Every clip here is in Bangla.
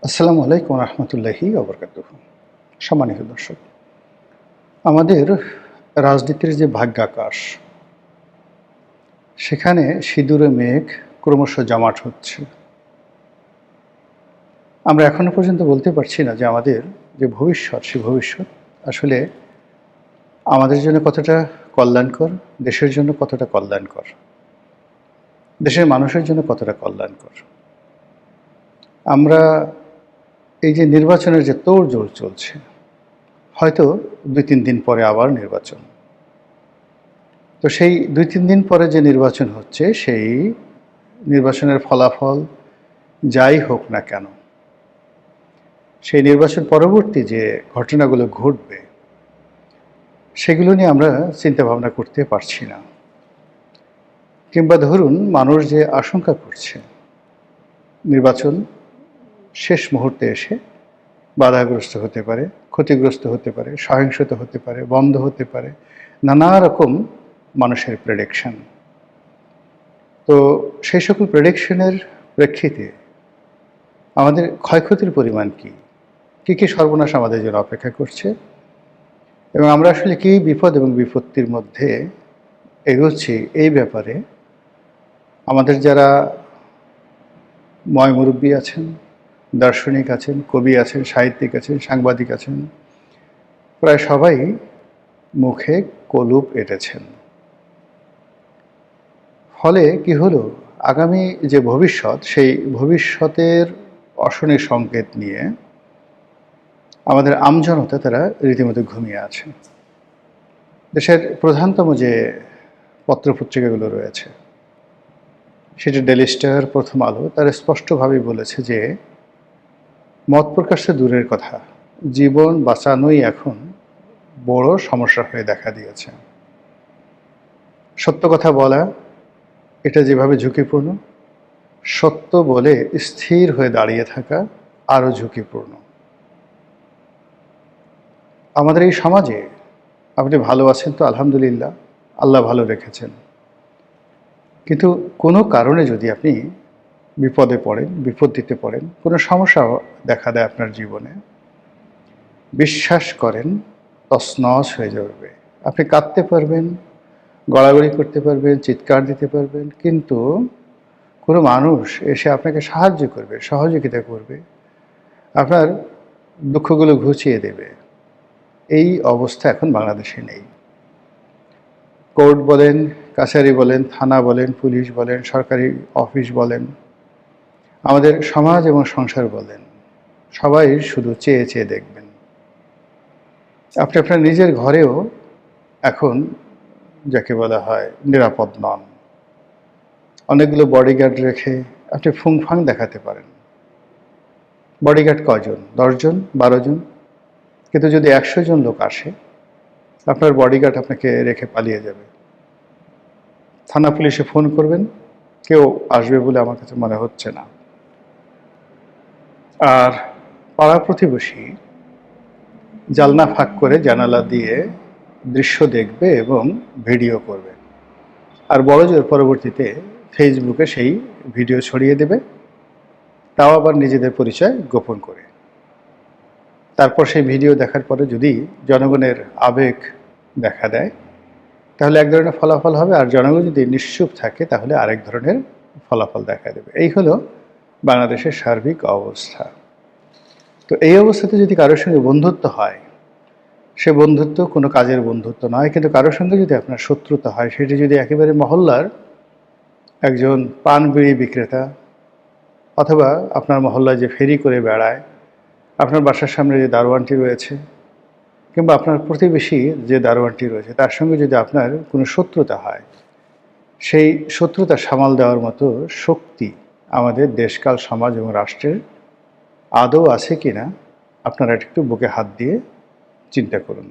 আসসালামু আলাইকুম রহমতুল্লাহি ওবরকাতুহ। সম্মানিত দর্শক, আমাদের রাজনীতির যে ভাগ্যাকাশ, সেখানে সিঁদুরে মেঘ ক্রমশ জমাট হচ্ছে। আমরা এখনো পর্যন্ত বলতে পারছি না যে আমাদের যে ভবিষ্যৎ, সে ভবিষ্যৎ আসলে আমাদের জন্য কতটা কল্যাণকর, দেশের জন্য কতটা কল্যাণকর, দেশের মানুষের জন্য কতটা কল্যাণকর। আমরা এই যে নির্বাচনের যে তোড়জোড় চলছে, হয়তো ২-৩ দিন পরে আবার নির্বাচন। তো সেই ২-৩ দিন পরে যে নির্বাচন হচ্ছে, সেই নির্বাচনের ফলাফল যাই হোক না কেন, সেই নির্বাচন পরবর্তী যে ঘটনাগুলো ঘটবে, সেগুলো নিয়ে আমরা চিন্তাভাবনা করতে পারছি না। কিংবা ধরুন, মানুষ যে আশঙ্কা করছে নির্বাচন শেষ মুহূর্তে এসে বাধাগ্রস্ত হতে পারে, ক্ষতিগ্রস্ত হতে পারে, সহিংসতা হতে পারে, বন্ধ হতে পারে, নানা রকম মানুষের প্রেডিকশন। তো সেই সকল প্রেডিকশনের প্রেক্ষিতে আমাদের ক্ষয়ক্ষতির পরিমাণ কী কী সর্বনাশ আমাদের জন্য অপেক্ষা করছে, এবং আমরা আসলে কী বিপদ এবং বিপত্তির মধ্যে এগোচ্ছি, এই ব্যাপারে আমাদের যারা ময়মুরব্বী আছেন, দার্শনিক আছেন, কবি আছেন, সাহিত্যিক আছেন, সাংবাদিক আছেন, প্রায় সবাই মুখে কলুপ এঁটেছেন। ফলে কি হলো, আগামী যে ভবিষ্যৎ, সেই ভবিষ্যতের অশনি সংকেত নিয়ে আমাদের আমজনতা তারা রীতিমতো ঘুমিয়ে আছে। দেশের প্রধানতম যে পত্রপত্রিকাগুলো রয়েছে, সেটা ডেইলি স্টার, প্রথম আলো, তারা স্পষ্টভাবেই বলেছে যে মত প্রকাশে দূরের কথা, জীবন বাঁচানোই এখন বড় সমস্যা হয়ে দেখা দিয়েছে। সত্য কথা বলা, এটা যেভাবে ঝুঁকিপূর্ণ, সত্য বলে স্থির হয়ে দাঁড়িয়ে থাকা আরও ঝুঁকিপূর্ণ। আমাদের এই সমাজে আপনি ভালো আছেন তো আলহামদুলিল্লাহ, আল্লাহ ভালো রেখেছেন, কিন্তু কোনো কারণে যদি আপনি বিপদে পড়েন, বিপত্তিতে পড়েন, কোনো সমস্যা দেখা দেয় আপনার জীবনে, বিশ্বাস করেন তছনছ হয়ে যাবে। আপনি কাঁদতে পারবেন, গড়াগড়ি করতে পারবেন, চিৎকার দিতে পারবেন, কিন্তু কোনো মানুষ এসে আপনাকে সাহায্য করবে, সহযোগিতা করবে, আপনার দুঃখগুলো ঘুচিয়ে দেবে, এই অবস্থা এখন বাংলাদেশে নেই। কোর্ট বলেন, কাছারি বলেন, থানা বলেন, পুলিশ বলেন, সরকারি অফিস বলেন, আমাদের সমাজ এবং সংসার বলেন, সবাই শুধু চেয়ে চেয়ে দেখবেন। আপনি আপনার নিজের ঘরেও এখন যাকে বলা হয় নিরাপদ নন। অনেকগুলো বডিগার্ড রেখে আপনি ফুংফাং দেখাতে পারেন। বডিগার্ড কয়জন? 10 জন, 12 জন? কিন্তু যদি 100 জন লোক আসে, আপনার বডিগার্ড আপনাকে রেখে পালিয়ে যাবে। থানা পুলিশে ফোন করবেন, কেউ আসবে বলে আমার কাছে মনে হচ্ছে না। আর পাড়া প্রতিবেশী জানলা ফাঁক করে জানালা দিয়ে দৃশ্য দেখবে এবং ভিডিও করবে, আর বড়জোর পরবর্তীতে ফেসবুকে সেই ভিডিও ছড়িয়ে দেবে, তাও আবার নিজেদের পরিচয় গোপন করে। তারপর সেই ভিডিও দেখার পরে যদি জনগণের আবেগ দেখা দেয়, তাহলে এক ধরনের ফলাফল হবে, আর জনগণ যদি নিশ্চুপ থাকে তাহলে আরেক ধরনের ফলাফল দেখা দেবে। এই হলো বাংলাদেশের সার্বিক অবস্থা। তো এই অবস্থাতে যদি কারোর সঙ্গে বন্ধুত্ব হয়, সে বন্ধুত্ব কোনো কাজের বন্ধুত্ব নয়, কিন্তু কারোর সঙ্গে যদি আপনার শত্রুতা হয়, সেটি যদি একেবারে মহল্লার একজন পান বিড়ি বিক্রেতা, অথবা আপনার মহল্লায় যে ফেরি করে বেড়ায়, আপনার বাসার সামনে যে দারোয়ানটি রয়েছে, কিংবা আপনার প্রতিবেশী যে দারোয়ানটি রয়েছে, তার সঙ্গে যদি আপনার কোনো শত্রুতা হয়, সেই শত্রুতা সামাল দেওয়ার মতো শক্তি আমাদের দেশকাল, সমাজ এবং রাষ্ট্রের আদৌ আছে কি না, আপনারা একটু বুকে হাত দিয়ে চিন্তা করুন।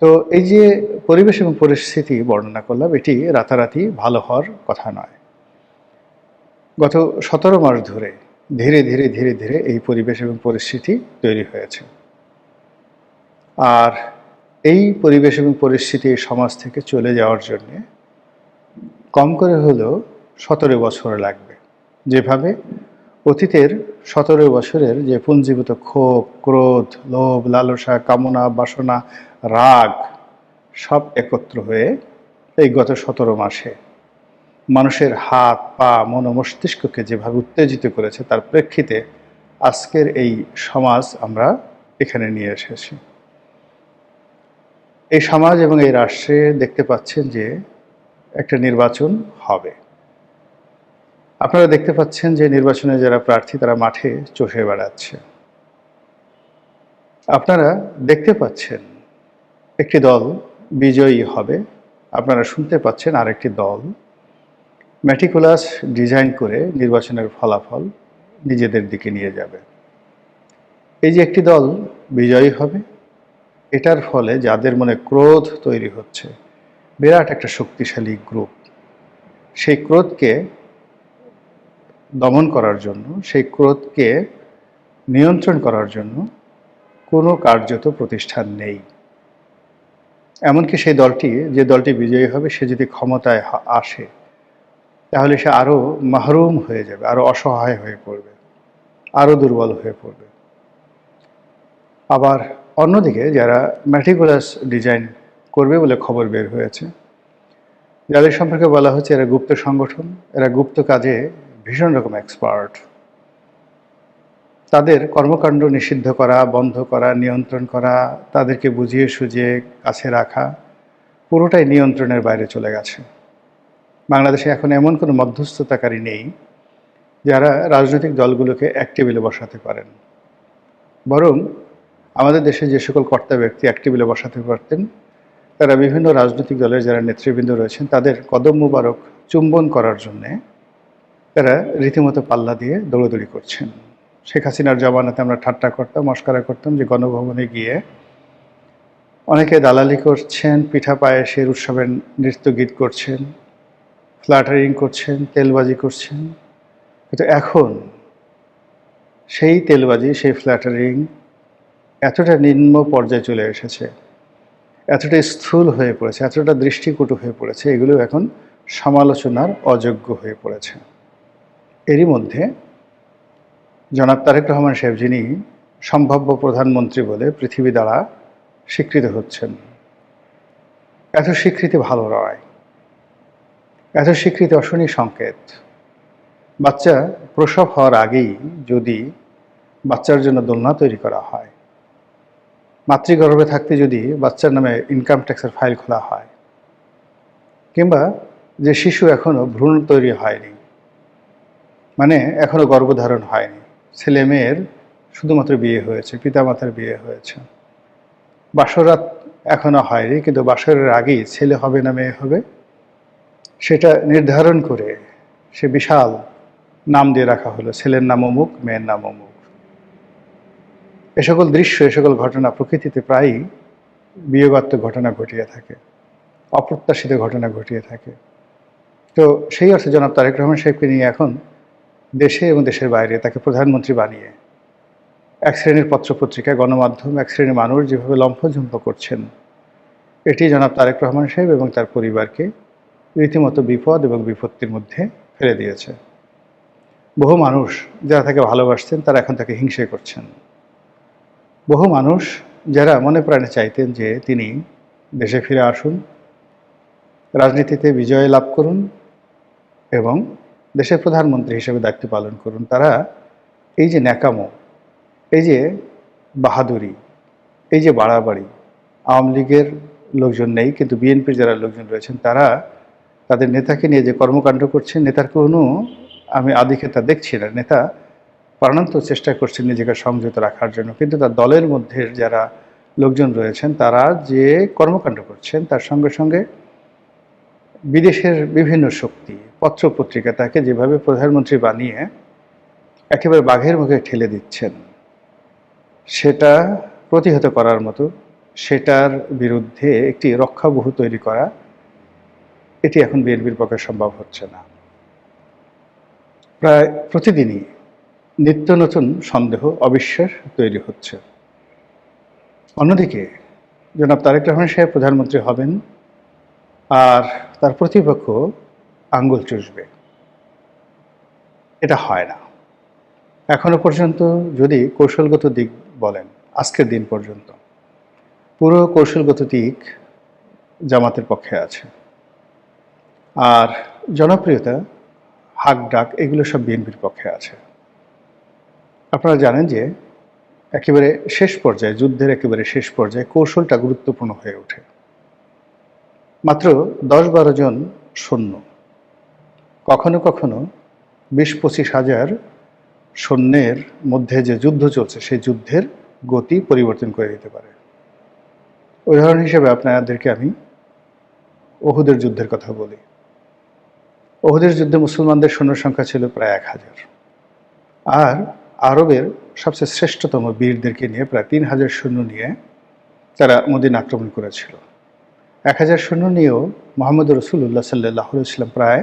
তো এই যে পরিবেশ এবং পরিস্থিতি বর্ণনা করলাম, এটি রাতারাতি ভালো হওয়ার কথা নয়। গত 17 মাস ধরে ধীরে ধীরে ধীরে ধীরে এই পরিবেশ এবং পরিস্থিতি তৈরি হয়েছে। আর এই পরিবেশ এবং পরিস্থিতি সমাজ থেকে চলে যাওয়ার জন্যে কম করে হলেও 17 বছর লাগবে। যেভাবে অতীতের 17 বছরের যে পুঞ্জীভূত ক্ষোভ, ক্রোধ, লোভ, লালসা, কামনা, বাসনা, রাগ সব একত্র হয়ে এই গত 17 মাসে মানুষের হাত, পা, মন ও মস্তিষ্ককে যেভাবে উত্তেজিত করেছে তার প্রেক্ষিতে আজকের এই সমাজ আমরা এখানে নিয়ে এসেছি। এই সমাজ এবং এই রাষ্ট্রে দেখতে পাচ্ছেন যে একটা নির্বাচন হবে। আপনারা দেখতে পাচ্ছেন যে নির্বাচনে যারা প্রার্থী তারা মাঠে চষে বেড়াচ্ছে। আপনারা দেখতে পাচ্ছেন একটি দল বিজয়ী হবে, আপনারা শুনতে পাচ্ছেন আরেকটি দল ম্যাটিকুলাস ডিজাইন করে নির্বাচনের ফলাফল নিজেদের দিকে নিয়ে যাবে। এই যে একটি দল বিজয়ী হবে, এটার ফলে যাদের মনে ক্রোধ তৈরি হচ্ছে, বিরাট একটা শক্তিশালী গ্রুপ, সেই ক্রোধকে দমন করার জন্য, সেই ক্রোধকে নিয়ন্ত্রণ করার জন্য কোনো কার্যত প্রতিষ্ঠান নেই। এমনকি সেই দলটি, যে দলটি বিজয়ী হবে, সে যদি ক্ষমতায় আসে তাহলে সে আরও মাহরুম হয়ে যাবে, আরও অসহায় হয়ে পড়বে, আরও দুর্বল হয়ে পড়বে। আবার অন্যদিকে যারা ম্যাটিকুলাস ডিজাইন করবে বলে খবর বের হয়েছে, যাদের সম্পর্কে বলা হচ্ছে এরা গুপ্ত সংগঠন, এরা গুপ্ত কাজে ভীষণ রকম এক্সপার্ট, তাদের কর্মকাণ্ড নিষিদ্ধ করা, বন্ধ করা, নিয়ন্ত্রণ করা, তাদেরকে বুঝিয়ে সুঝিয়ে কাছে রাখা, পুরোটাই নিয়ন্ত্রণের বাইরে চলে গেছে। বাংলাদেশে এখন এমন কোনো মধ্যস্থতাকারী নেই যারা রাজনৈতিক দলগুলোকে এক টেবিলে বসাতে পারেন। বরং আমাদের দেশে যে সকল কর্তা ব্যক্তি এক টেবিলে বসাতে পারতেন, তারা বিভিন্ন রাজনৈতিক দলের যারা নেতৃবৃন্দ রয়েছেন তাদের কদম মুবারক চুম্বন করার জন্যে তারা রীতিমতো পাল্লা দিয়ে দৌড়দৌড়ি করছেন। শেখ হাসিনার জমানাতে আমরা ঠাট্টা করতাম, মস্করা করতাম যে গণভবনে গিয়ে অনেকে দালালি করছেন, পিঠা পায়েসের উৎসবের নৃত্য গীত করছেন, ফ্ল্যাটারিং করছেন, তেলবাজি করছেন। কিন্তু এখন সেই তেলবাজি, সেই ফ্ল্যাটারিং এতটা নিম্ন পর্যায়ে চলে এসেছে, এতটা স্থূল হয়ে পড়েছে, এতটা দৃষ্টিকটু হয়ে পড়েছে, এগুলো এখন সমালোচনার অযোগ্য হয়ে পড়েছে। এরই মধ্যে জনাব তারেক রহমান সাহেব, যিনি সম্ভাব্য প্রধানমন্ত্রী বলে পৃথিবী দ্বারা স্বীকৃত হচ্ছেন, এত স্বীকৃতি ভালো নয়, এত স্বীকৃতি অশনি সংকেত। বাচ্চা প্রসব হওয়ার আগেই যদি বাচ্চার জন্য দোলনা তৈরি করা হয়, মাতৃগর্ভে থাকতে যদি বাচ্চার নামে ইনকাম ট্যাক্সের ফাইল খোলা হয়, কিংবা যে শিশু এখনও ভ্রূণ তৈরি হয়নি, মানে এখনও গর্ভধারণ হয়নি, ছেলে মেয়ের শুধুমাত্র বিয়ে হয়েছে, পিতামাতার বিয়ে হয়েছে, বাসরাত এখনও হয়নি, কিন্তু বাসরের আগেই ছেলে হবে না মেয়ে হবে, সেটা নির্ধারণ করে সে বিশাল নাম দিয়ে রাখা হলো, ছেলের নাম অমুক, মেয়ের নাম অমুক। এ সকল দৃশ্য, এ সকল ঘটনা প্রকৃতিতে প্রায়ই বিয়োগাত্মক ঘটনা ঘটিয়ে থাকে, অপ্রত্যাশিত ঘটনা ঘটিয়ে থাকে। তো সেই অর্থে জনাব তারেক রহমান সাহেবকে নিয়ে এখন দেশে এবং দেশের বাইরে তাকে প্রধানমন্ত্রী বানিয়ে এক শ্রেণীর পত্রপত্রিকা, গণমাধ্যম, এক শ্রেণীর মানুষ যেভাবে লম্ফঝম্প করছেন, এটি জনাব তারেক রহমান সাহেব এবং তার পরিবারকে রীতিমতো বিপদ এবং বিপত্তির মধ্যে ফেলে দিয়েছে। বহু মানুষ যারা তাকে ভালোবাসতেন তারা এখন তাকে হিংসে করছেন। বহু মানুষ যারা মনে প্রাণে চাইতেন যে তিনি দেশে ফিরে আসুন, রাজনীতিতে বিজয় লাভ করুন এবং দেশের প্রধানমন্ত্রী হিসেবে দায়িত্ব পালন করুন, তারা এই যে ন্যাকামো, এই যে বাহাদুরি, এই যে বাড়াবাড়ি, আওয়ামী লীগের লোকজন নেই কিন্তু বিএনপির যারা লোকজন রয়েছেন তারা তাদের নেতাকে নিয়ে যে কর্মকাণ্ড করছেন, নেতার কোনো আমি আধিক্যতা দেখছি না। নেতা প্রাণান্তর চেষ্টা করছেন নিজেকে সংযত রাখার জন্য, কিন্তু তার দলের মধ্যে যারা লোকজন রয়েছেন তারা যে কর্মকাণ্ড করছেন তার সঙ্গে সঙ্গে বিদেশের বিভিন্ন শক্তি, পত্রপত্রিকা তাকে যেভাবে প্রধানমন্ত্রী বানিয়ে একেবারে বাঘের মুখে ঠেলে দিচ্ছেন, সেটা প্রতিহত করার মতো, সেটার বিরুদ্ধে একটি রক্ষাবহু তৈরি করা, এটি এখন বিএনপির পক্ষে সম্ভব হচ্ছে না। প্রায় প্রতিদিনই নিত্য নতুন সন্দেহ, অবিশ্বাস তৈরি হচ্ছে। অন্যদিকে জনাব তারেক রহমান সাহেব প্রধানমন্ত্রী হবেন আর তার প্রতিপক্ষ আঙ্গুল চুষবে, এটা হয় না। এখনো পর্যন্ত যদি কৌশলগত দিক বলেন, আজকের দিন পর্যন্ত পুরো কৌশলগত দিক জামাতের পক্ষে আছে, আর জনপ্রিয়তা, হাক ডাক, এগুলো সব বিএনপির পক্ষে আছে। আপনারা জানেন যে একেবারে শেষ পর্যায়ে, যুদ্ধের একেবারে শেষ পর্যায়ে কৌশলটা গুরুত্বপূর্ণ হয়ে ওঠে। মাত্র 10-12 জন সৈন্য কখনো কখনো 20-25 হাজার সৈন্যের মধ্যে যে যুদ্ধ চলছে সেই যুদ্ধের গতি পরিবর্তন করে দিতে পারে। উদাহরণ হিসেবে আপনাদেরকে আমি ওহুদের যুদ্ধের কথা বলি। ওহুদের যুদ্ধে মুসলমানদের সৈন্য সংখ্যা ছিল প্রায় 1000, আর আরবের সবচেয়ে শ্রেষ্ঠতম বীরদেরকে নিয়ে প্রায় 3000 সৈন্য নিয়ে তারা মদিনা আক্রমণ করেছিল। 1000 সৈন্য নিয়েও মোহাম্মদ রাসূলুল্লাহ সাল্লাল্লাহু আলাইহি ওয়াসাল্লাম প্রায়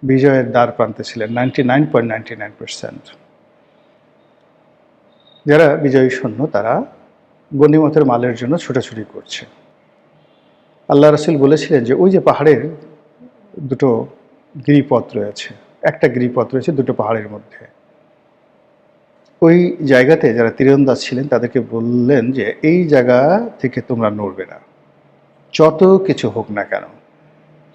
বিজয়ের দ্বার প্রান্তে ছিলেন 99.99%। যারা বিজয়ী সৈন্য তারা গনিমতের মালের জন্য ছোটাছুটি করছে। আল্লাহ রাসূল বলেছিলেন যে ওই যে পাহাড়ের দুটো গিরিপথ রয়েছে, একটা গিরিপথ রয়েছে দুটো পাহাড়ের মধ্যে, ওই জায়গাতে যারা তীরন্দাজ ছিলেন তাদেরকে বললেন যে এই জায়গা থেকে তোমরা নড়বে না, যত কিছু হোক না কেন,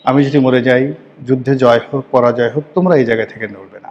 আমি যদি মরে যাই, যুদ্ধে জয় হোক পরাজয় হোক, তোমরা এই জায়গা থেকে নড়বে না।